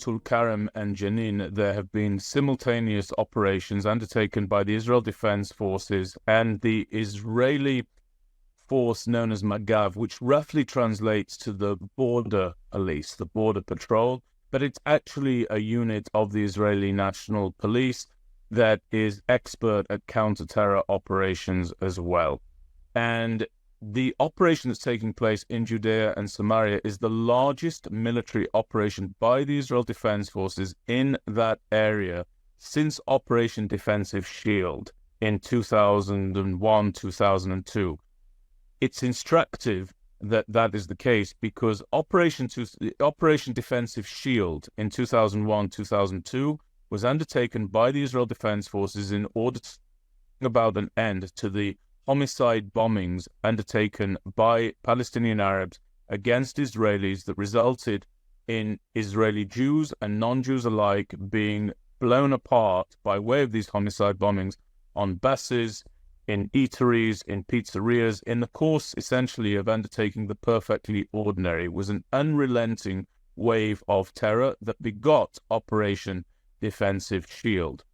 Tulkarem and Jenin, there have been simultaneous operations undertaken by the Israel Defense Forces and the Israeli force known as Magav, which roughly translates to the border police, the border patrol, but it's actually a unit of the Israeli National Police that is expert at counter-terror operations as well. And the operation that's taking place in Judea and Samaria is the largest military operation by the Israel Defense Forces in that area since Operation Defensive Shield in 2001, 2002. It's instructive that that is the case because Operation Defensive Shield in 2001, 2002 was undertaken by the Israel Defense Forces in order to bring about an end to the homicide bombings undertaken by Palestinian Arabs against Israelis that resulted in Israeli Jews and non-Jews alike being blown apart by way of these homicide bombings on buses, in eateries, in pizzerias, in the course essentially of undertaking the perfectly ordinary. It was an unrelenting wave of terror that begot Operation Defensive Shield.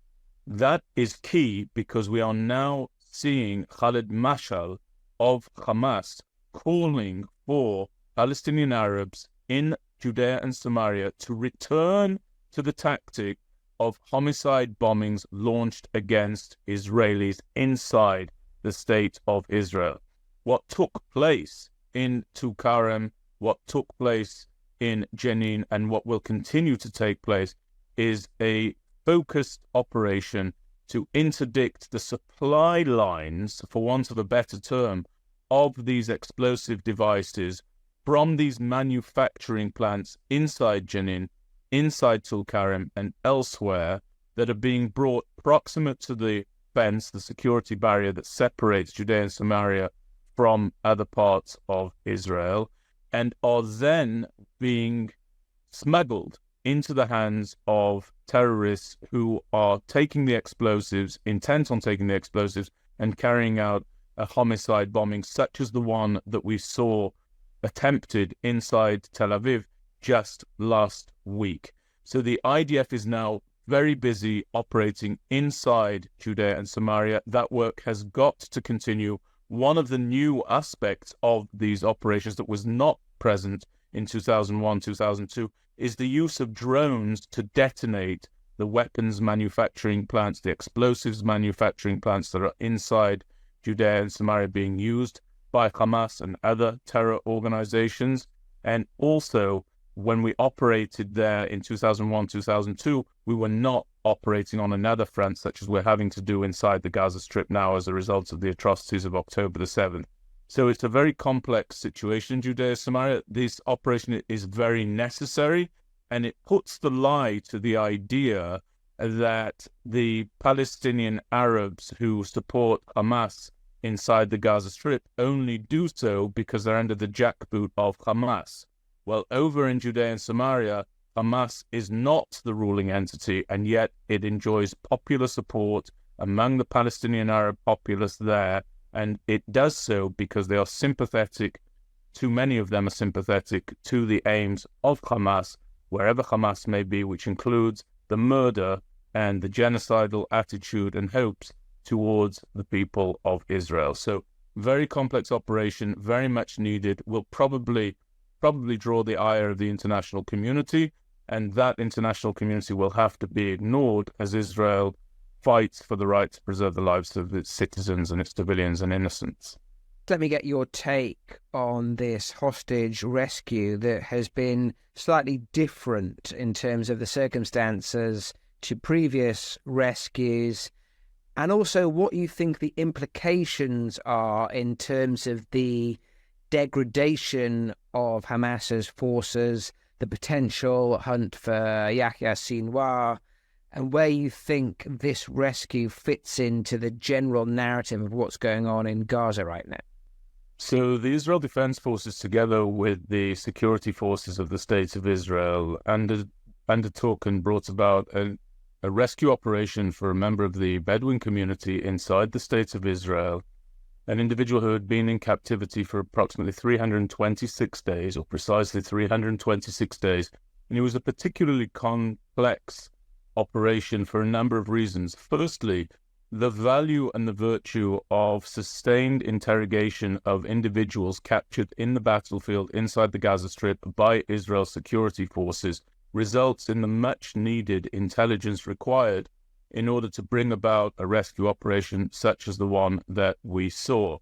That is key because we are now seeing Khalid Mashal of Hamas calling for Palestinian Arabs in Judea and Samaria to return to the tactic of homicide bombings launched against Israelis inside the state of Israel. What took place in Tulkarem, what took place in Jenin, and what will continue to take place is a focused operation to interdict the supply lines, for want of a better term, of these explosive devices from these manufacturing plants inside Jenin, inside Tulkarem, and elsewhere that are being brought proximate to the fence, the security barrier that separates Judea and Samaria from other parts of Israel, and are then being smuggled into the hands of terrorists who are taking the explosives, intent on taking the explosives, and carrying out a homicide bombing such as the one that we saw attempted inside Tel Aviv just last week. So the IDF is now very busy operating inside Judea and Samaria. That work has got to continue. One of the new aspects of these operations that was not present in 2001, 2002 is the use of drones to detonate the weapons manufacturing plants, the explosives manufacturing plants that are inside Judea and Samaria being used by Hamas and other terror organizations. And also, when we operated there in 2001, 2002, we were not operating on another front, such as we're having to do inside the Gaza Strip now as a result of the atrocities of October the 7th. So it's a very complex situation in Judea, Samaria. This operation is very necessary, and it puts the lie to the idea that the Palestinian Arabs who support Hamas inside the Gaza Strip only do so because they're under the jackboot of Hamas. Well, over in Judea and Samaria, Hamas is not the ruling entity, and yet it enjoys popular support among the Palestinian Arab populace there. And it does so because they are sympathetic, too many of them are sympathetic to the aims of Hamas, wherever Hamas may be, which includes the murder and the genocidal attitude and hopes towards the people of Israel. So very complex operation, very much needed, will probably draw the ire of the international community, and that international community will have to be ignored as Israel fights for the right to preserve the lives of its citizens and its civilians and innocents. Let me get your take on this hostage rescue that has been slightly different in terms of the circumstances to previous rescues, and also what you think the implications are in terms of the degradation of Hamas's forces, the potential hunt for Yahya Sinwar, and where you think this rescue fits into the general narrative of what's going on in Gaza right now. So the Israel Defense Forces, together with the security forces of the State of Israel, undertook and brought about a rescue operation for a member of the Bedouin community inside the State of Israel, an individual who had been in captivity for approximately 326 days, or precisely 326 days, And it was a particularly complex operation for a number of reasons. Firstly, the value and the virtue of sustained interrogation of individuals captured in the battlefield inside the Gaza Strip by Israel's security forces results in the much-needed intelligence required in order to bring about a rescue operation such as the one that we saw.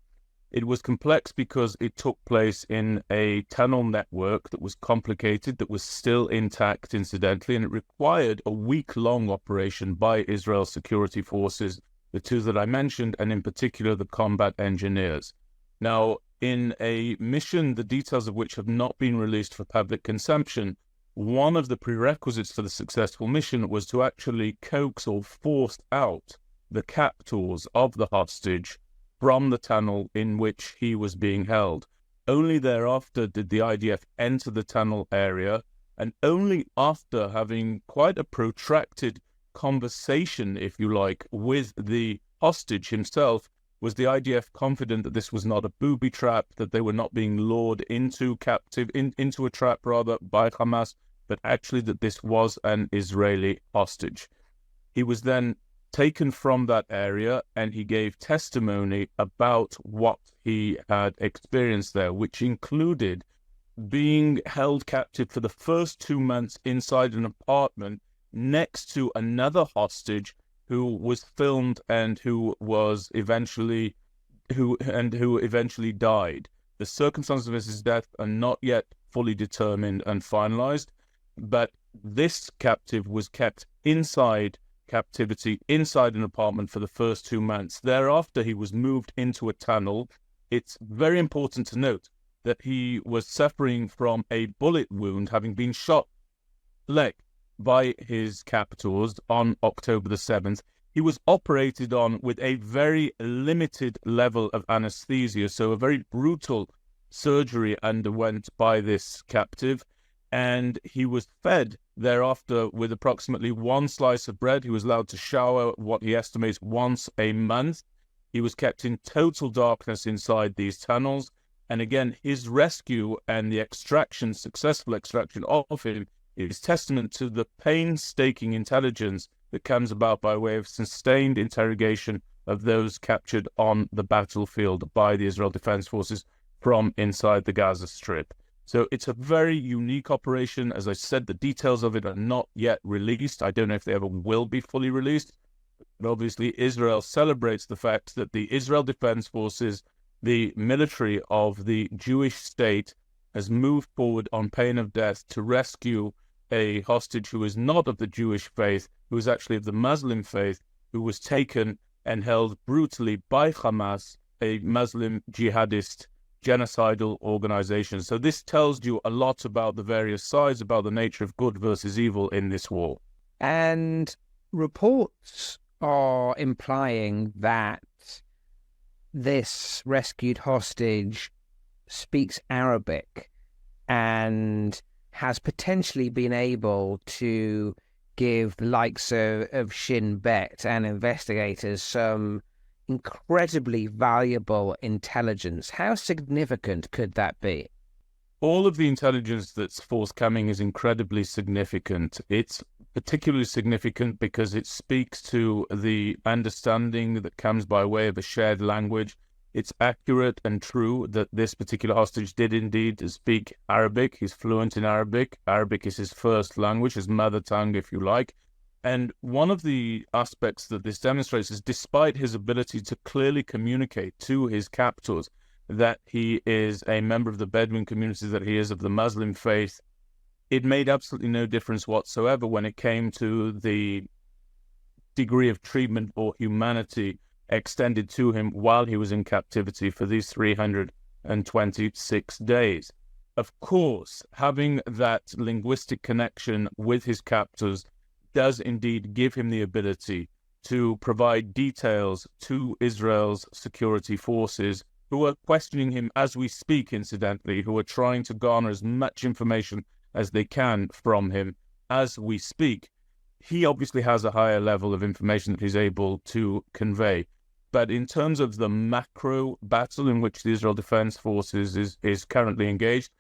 It was complex because it took place in a tunnel network that was complicated, that was still intact, incidentally, and it required a week-long operation by Israel's security forces, the two that I mentioned, and in particular the combat engineers. Now, in a mission, the details of which have not been released for public consumption, one of the prerequisites for the successful mission was to actually coax or force out the captors of the hostage from the tunnel in which he was being held. Only thereafter did the IDF enter the tunnel area, and only after having quite a protracted conversation, if you like, with the hostage himself, was the IDF confident that this was not a booby trap, that they were not being lured into a trap rather by Hamas, but actually that this was an Israeli hostage. He was then taken from that area and he gave testimony about what he had experienced there, which included being held captive for the first 2 months inside an apartment next to another hostage who was filmed and who eventually died. The circumstances of his death are not yet fully determined and finalized, but this captive was kept inside captivity, inside an apartment for the first 2 months. Thereafter, he was moved into a tunnel. It's very important to note that he was suffering from a bullet wound, having been shot leg by his captors on October the 7th. He was operated on with a very limited level of anesthesia, so a very brutal surgery underwent by this captive, and he was fed thereafter with approximately 1 slice of bread. He was allowed to shower what he estimates once a month. He was kept in total darkness inside these tunnels, and again, his rescue and the successful extraction of him is testament to the painstaking intelligence that comes about by way of sustained interrogation of those captured on the battlefield by the Israel Defense Forces from inside the Gaza Strip. So it's a very unique operation. As I said, the details of it are not yet released. I don't know if they ever will be fully released. But obviously, Israel celebrates the fact that the Israel Defense Forces, the military of the Jewish state, has moved forward on pain of death to rescue a hostage who is not of the Jewish faith, who is actually of the Muslim faith, who was taken and held brutally by Hamas, a Muslim jihadist genocidal organization. So this tells you a lot about the various sides, about the nature of good versus evil in this war. And reports are implying that this rescued hostage speaks Arabic and has potentially been able to give the likes of Shin Bet and investigators some incredibly valuable intelligence. How significant could that be? All of the intelligence that's forthcoming is incredibly significant. It's particularly significant because it speaks to the understanding that comes by way of a shared language. It's accurate and true that this particular hostage did indeed speak Arabic. He's fluent in Arabic. Arabic is his first language, his mother tongue, if you like. And one of the aspects that this demonstrates is, despite his ability to clearly communicate to his captors that he is a member of the Bedouin community, that he is of the Muslim faith, it made absolutely no difference whatsoever when it came to the degree of treatment or humanity extended to him while he was in captivity for these 326 days. Of course, having that linguistic connection with his captors does indeed give him the ability to provide details to Israel's security forces, who are questioning him as we speak, incidentally, who are trying to garner as much information as they can from him as we speak. He obviously has a higher level of information that he's able to convey. But in terms of the macro battle in which the Israel Defense Forces is currently engaged,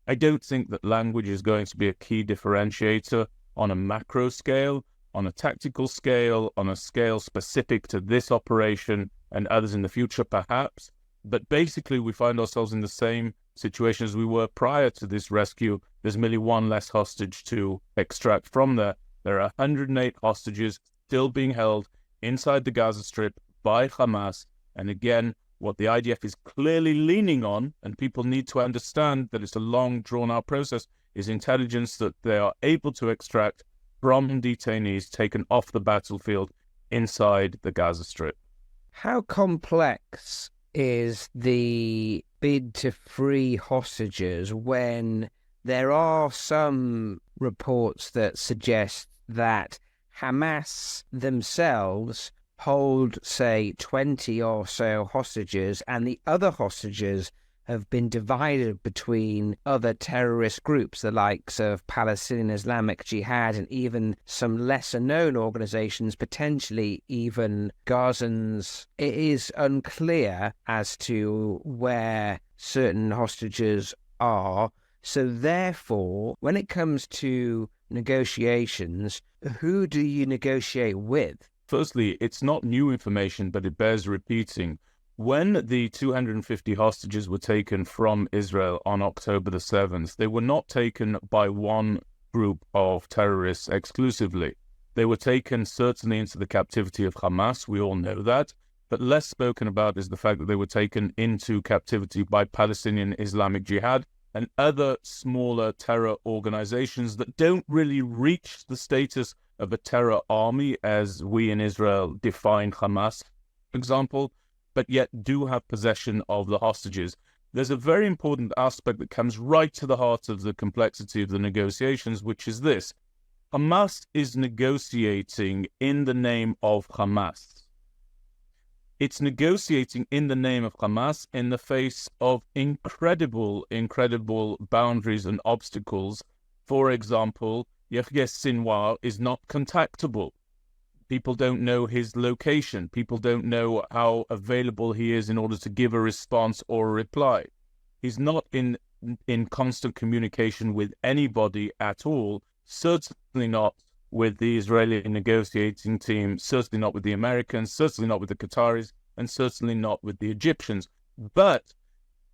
I don't think that language is going to be a key differentiator on a macro scale, on a tactical scale, on a scale specific to this operation and others in the future, perhaps. But basically, we find ourselves in the same situation as we were prior to this rescue. There's merely one less hostage to extract from there. There are 108 hostages still being held inside the Gaza Strip by Hamas. And again, what the IDF is clearly leaning on, and people need to understand that it's a long, drawn-out process, is intelligence that they are able to extract from detainees taken off the battlefield inside the Gaza Strip. How complex is the bid to free hostages when there are some reports that suggest that Hamas themselves hold, say, 20 or so hostages, and the other hostages have been divided between other terrorist groups, the likes of Palestinian Islamic Jihad and even some lesser-known organizations, potentially even Gazans? It is unclear as to where certain hostages are. So therefore, when it comes to negotiations, who do you negotiate with? Firstly, it's not new information, but it bears repeating. When the 250 hostages were taken from Israel on October the 7th, they were not taken by one group of terrorists exclusively. They were taken certainly into the captivity of Hamas, we all know that, but less spoken about is the fact that they were taken into captivity by Palestinian Islamic Jihad and other smaller terror organizations that don't really reach the status of a terror army as we in Israel define Hamas, for example, but yet do have possession of the hostages. There's a very important aspect that comes right to the heart of the complexity of the negotiations, which is this. Hamas is negotiating in the name of Hamas. It's negotiating in the name of Hamas in the face of incredible boundaries and obstacles. For example, Yahya Sinwar is not contactable. People don't know his location. People don't know how available he is in order to give a response or a reply. He's not in constant communication with anybody at all, certainly not with the Israeli negotiating team, certainly not with the Americans, certainly not with the Qataris, and certainly not with the Egyptians. But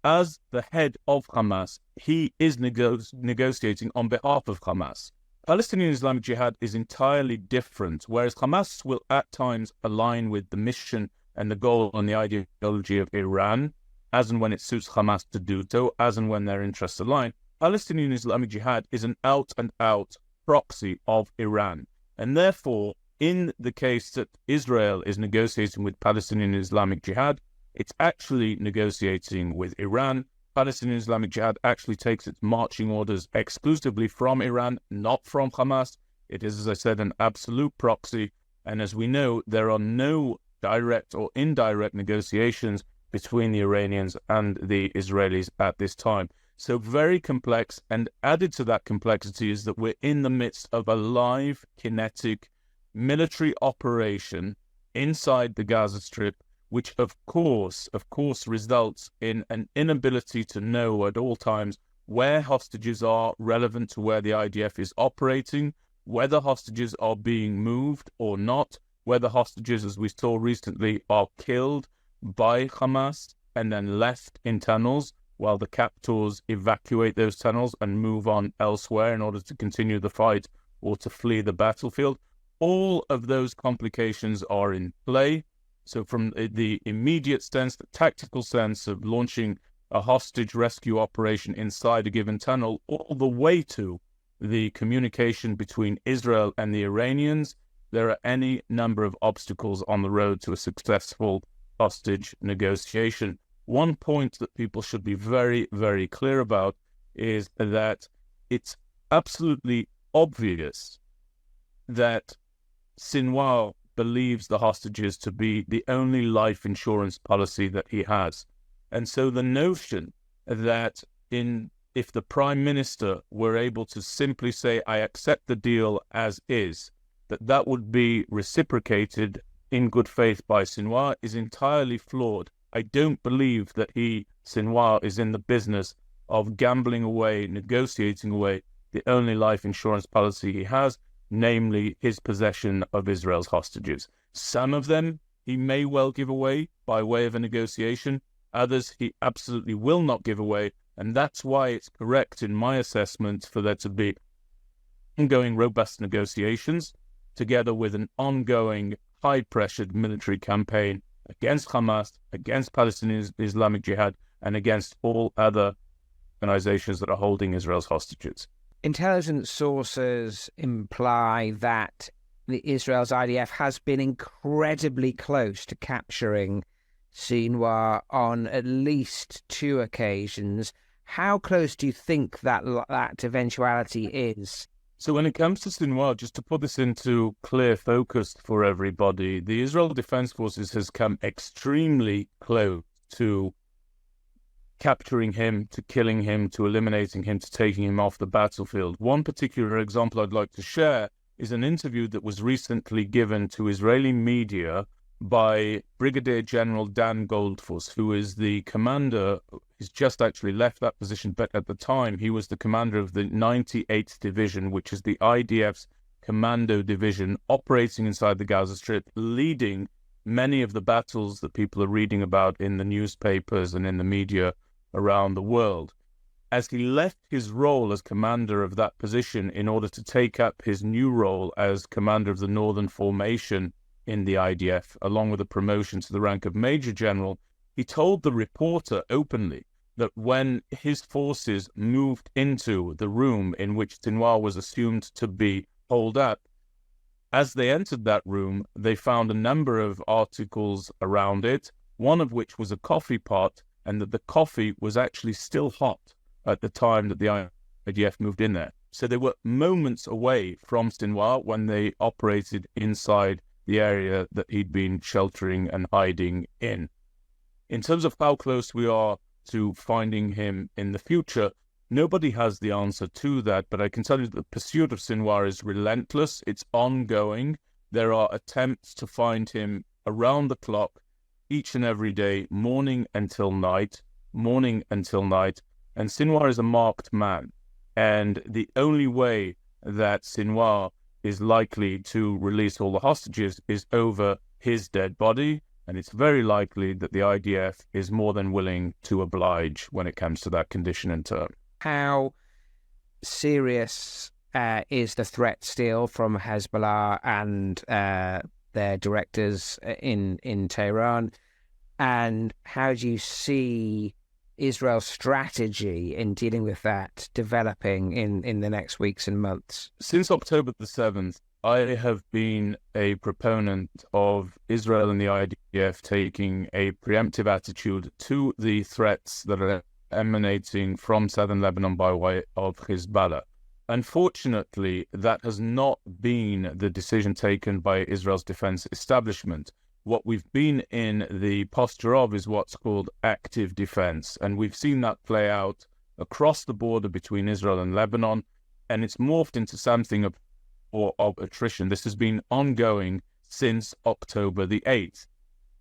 as the head of Hamas, he is negotiating on behalf of Hamas. Palestinian Islamic Jihad is entirely different, whereas Hamas will at times align with the mission and the goal and the ideology of Iran, as and when it suits Hamas to do so, as and when their interests align. Palestinian Islamic Jihad is an out-and-out proxy of Iran. And therefore, in the case that Israel is negotiating with Palestinian Islamic Jihad, it's actually negotiating with Iran. Palestinian Islamic Jihad actually takes its marching orders exclusively from Iran, not from Hamas. It is, as I said, an absolute proxy. And as we know, there are no direct or indirect negotiations between the Iranians and the Israelis at this time. So very complex, and added to that complexity is that we're in the midst of a live, kinetic military operation inside the Gaza Strip, which of course results in an inability to know at all times where hostages are relevant to where the IDF is operating, whether hostages are being moved or not, whether hostages, as we saw recently, are killed by Hamas and then left in tunnels while the captors evacuate those tunnels and move on elsewhere in order to continue the fight or to flee the battlefield. All of those complications are in play. So from the immediate sense, the tactical sense of launching a hostage rescue operation inside a given tunnel, all the way to the communication between Israel and the Iranians, there are any number of obstacles on the road to a successful hostage negotiation. One point that people should be very, very clear about is that it's absolutely obvious that Sinwar believes the hostages to be the only life insurance policy that he has. And so the notion that if the Prime Minister were able to simply say, I accept the deal as is, that would be reciprocated in good faith by Sinwar is entirely flawed. I don't believe that Sinwar is in the business of gambling away, negotiating away the only life insurance policy he has, namely his possession of Israel's hostages. Some of them he may well give away by way of a negotiation. Others he absolutely will not give away. And that's why it's correct in my assessment for there to be ongoing robust negotiations together with an ongoing high-pressured military campaign against Hamas, against Palestinian Islamic Jihad, and against all other organizations that are holding Israel's hostages. Intelligence sources imply that Israel's IDF has been incredibly close to capturing Sinwar on at least 2 occasions. How close do you think that eventuality is? So when it comes to Sinwar, just to put this into clear focus for everybody, the Israel Defense Forces has come extremely close to capturing him, to killing him, to eliminating him, to taking him off the battlefield. One particular example I'd like to share is an interview that was recently given to Israeli media by Brigadier General Dan Goldfuss, who is the commander. He's just actually left that position, but at the time he was the commander of the 98th Division, which is the IDF's commando division operating inside the Gaza Strip, leading many of the battles that people are reading about in the newspapers and in the media around the world. As he left his role as commander of that position in order to take up his new role as commander of the Northern Formation in the IDF, along with a promotion to the rank of Major General, he told the reporter openly that when his forces moved into the room in which Sinwar was assumed to be holed up, as they entered that room, they found a number of articles around it, one of which was a coffee pot, and that the coffee was actually still hot at the time that the IDF moved in there. So they were moments away from Sinwar when they operated inside the area that he'd been sheltering and hiding in. In terms of how close we are to finding him in the future, nobody has the answer to that, but I can tell you that the pursuit of Sinwar is relentless. It's ongoing. There are attempts to find him around the clock, each and every day, morning until night. And Sinwar is a marked man. And the only way that Sinwar is likely to release all the hostages is over his dead body. And it's very likely that the IDF is more than willing to oblige when it comes to that condition and term. How serious is the threat still from Hezbollah and their directors in Tehran? And how do you see Israel's strategy in dealing with that developing in the next weeks and months? Since October the 7th, I have been a proponent of Israel and the IDF taking a preemptive attitude to the threats that are emanating from southern Lebanon by way of Hezbollah. Unfortunately, that has not been the decision taken by Israel's defense establishment. What we've been in the posture of is what's called active defense, and we've seen that play out across the border between Israel and Lebanon, and it's morphed into something of attrition. This has been ongoing since October the 8th.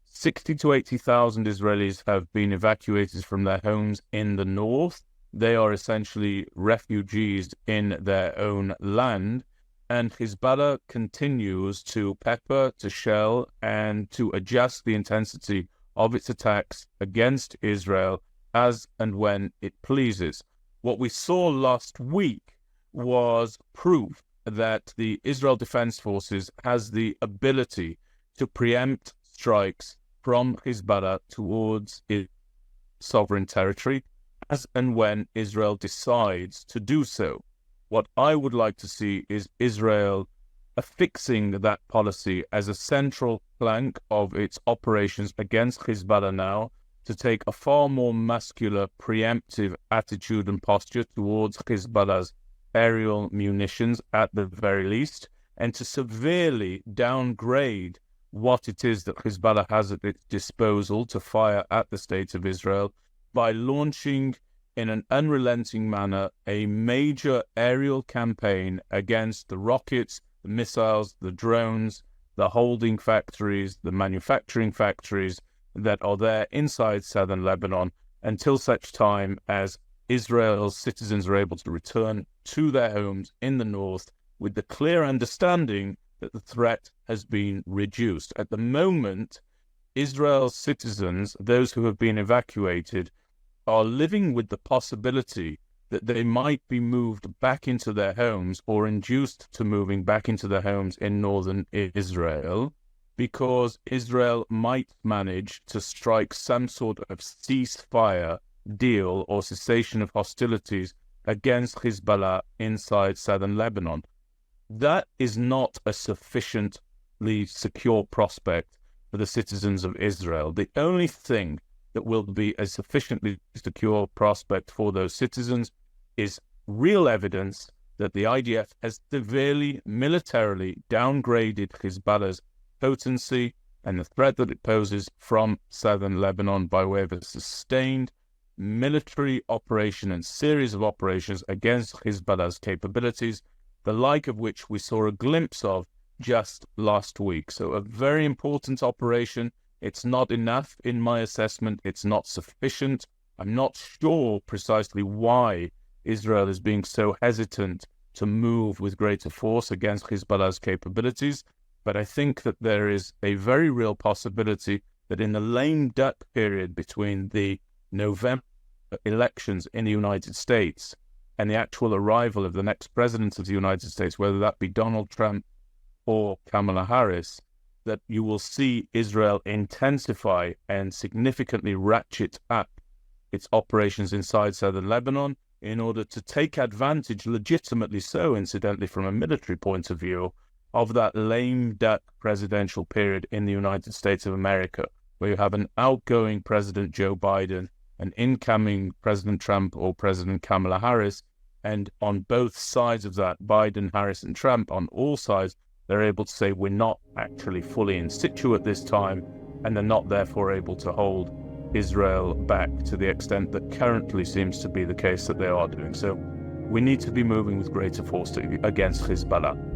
60 to 80,000 Israelis have been evacuated from their homes in the north. They are essentially refugees in their own land. And Hezbollah continues to pepper, to shell, and to adjust the intensity of its attacks against Israel as and when it pleases. What we saw last week was proof that the Israel Defense Forces has the ability to preempt strikes from Hezbollah towards its sovereign territory as and when Israel decides to do so. What I would like to see is Israel affixing that policy as a central plank of its operations against Hezbollah now, to take a far more muscular, preemptive attitude and posture towards Hezbollah's aerial munitions at the very least, and to severely downgrade what it is that Hezbollah has at its disposal to fire at the state of Israel by launching in an unrelenting manner a major aerial campaign against the rockets, the missiles, the drones, the holding factories, the manufacturing factories that are there inside southern Lebanon, until such time as Israel's citizens are able to return to their homes in the north with the clear understanding that the threat has been reduced. At the moment, Israel's citizens, those who have been evacuated, are living with the possibility that they might be moved back into their homes or induced to moving back into their homes in northern Israel, because Israel might manage to strike some sort of ceasefire deal or cessation of hostilities against Hezbollah inside southern Lebanon. That is not a sufficiently secure prospect for the citizens of Israel. The only thing that will be a sufficiently secure prospect for those citizens is real evidence that the IDF has severely militarily downgraded Hezbollah's potency and the threat that it poses from southern Lebanon by way of a sustained military operation and series of operations against Hezbollah's capabilities, the like of which we saw a glimpse of just last week. So a very important operation. It's not enough in my assessment. It's not sufficient. I'm not sure precisely why Israel is being so hesitant to move with greater force against Hezbollah's capabilities. But I think that there is a very real possibility that in the lame duck period between the November elections in the United States and the actual arrival of the next president of the United States, whether that be Donald Trump or Kamala Harris, that you will see Israel intensify and significantly ratchet up its operations inside southern Lebanon in order to take advantage, legitimately so, incidentally, from a military point of view, of that lame duck presidential period in the United States of America, where you have an outgoing President Joe Biden, an incoming President Trump or President Kamala Harris, and on both sides of that, Biden, Harris, and Trump, on all sides, they're able to say we're not actually fully in situ at this time, and they're not therefore able to hold Israel back to the extent that currently seems to be the case that they are doing. So we need to be moving with greater force against Hezbollah.